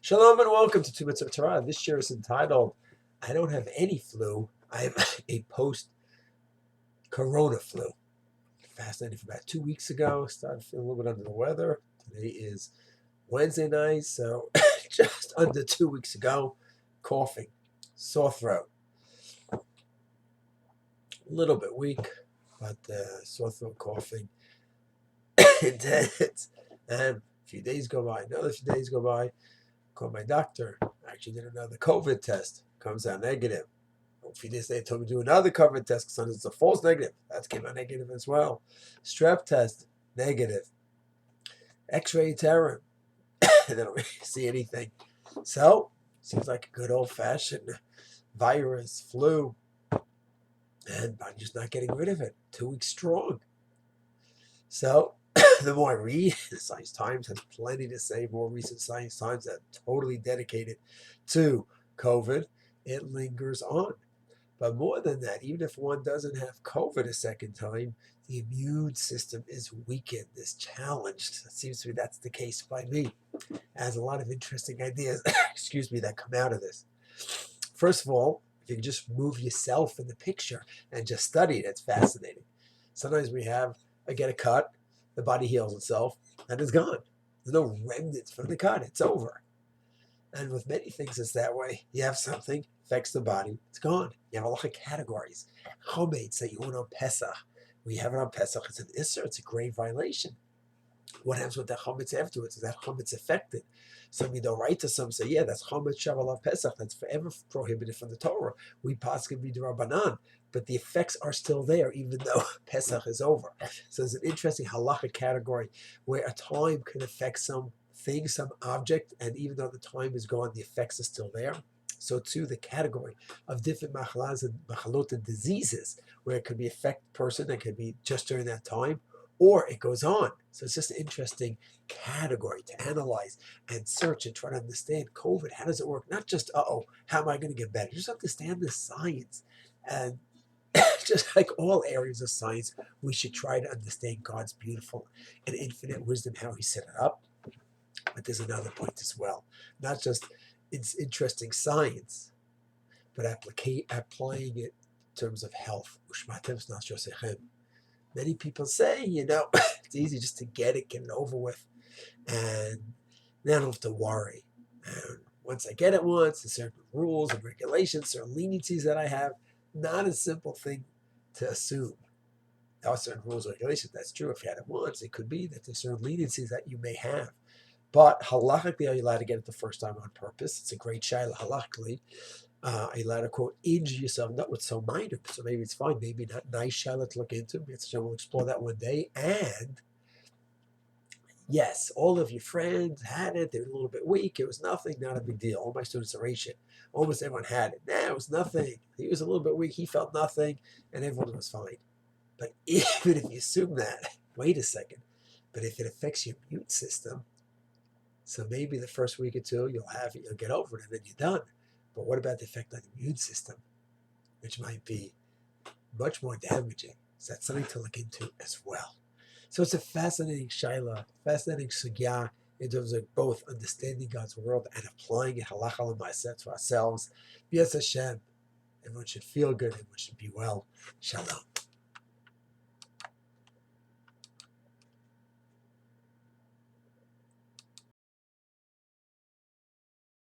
Shalom and welcome to Two Minutes of Torah. This year is entitled, I don't have any flu. I have a post-corona flu. Fascinating for about 2 weeks ago. Started feeling a little bit under the weather. Today is Wednesday night, so just under 2 weeks ago, coughing, sore throat. A little bit weak, but sore throat, coughing, intense. And a few days go by, another few days go by. Called my doctor. Actually did another COVID test. Comes out negative. A few days later, told me to do another COVID test because it's a false negative. That came out negative as well. Strep test, negative. X-ray terror. They don't really see anything. So, seems like a good old-fashioned virus, flu. And I'm just not getting rid of it. 2 weeks strong. So, the more I read, the Science Times has plenty to say. More recent Science Times that are totally dedicated to COVID. It lingers on. But more than that, even if one doesn't have COVID a second time, the immune system is weakened, is challenged. It seems to me that's the case by me. It has a lot of interesting ideas, excuse me, that come out of this. First of all, if you can just move yourself in the picture and just study it, it's fascinating. Sometimes I get a cut, the body heals itself, and it's gone. There's no remnants from the cut, it's over. And with many things, it's that way. You have something, affects the body, it's gone. You have a lot of categories. Chometz that you want on Pesach. When you have it on Pesach, it's an Isser, it's a grave violation. What happens with that chometz afterwards? Is that chometz affected? Some you don't write to some say, yeah, that's chometz shaval Pesach. That's forever prohibited from the Torah. We paskin b'drabanan, but the effects are still there even though Pesach is over. So there's an interesting halacha category where a time can affect some thing, some object, and even though the time is gone, the effects are still there. So too, the category of different machalas and machalot and diseases, where it could be affect person that could be just during that time, or it goes on. So it's just an interesting category to analyze and search and try to understand COVID. How does it work? Not just, how am I going to get better? Just understand the science. And just like all areas of science, we should try to understand God's beautiful and infinite wisdom, how he set it up. But there's another point as well. Not just it's interesting science, but applying it in terms of health. Many people say, it's easy just to get it over with, and then I don't have to worry. And once I get it once, there's certain rules and regulations, certain leniencies that I have. Not a simple thing to assume. There are certain rules and regulations. That's true. If you had it once, it could be that there's certain leniencies that you may have. But halachically, are you allowed to get it the first time on purpose? It's a great shayla halachically. Are you allowed to, quote, injure yourself? Not what's so minor, so maybe it's fine. Maybe not nice shayla to look into. We'll explore that one day. And yes, all of your friends had it. They were a little bit weak. It was nothing, not a big deal. All my students are Asian. Almost everyone had it. Nah, it was nothing. He was a little bit weak. He felt nothing, and everyone was fine. But even if you assume that, wait a second. But if it affects your immune system, so maybe the first week or two you'll have it, you'll get over it, and then you're done. But what about the effect on the immune system, which might be much more damaging? So that's something to look into as well. So it's a fascinating shaila, fascinating sugya in terms of both understanding God's world and applying it halacha l'maaseh to ourselves. B'ez Hashem, everyone should feel good, everyone should be well. Shalom.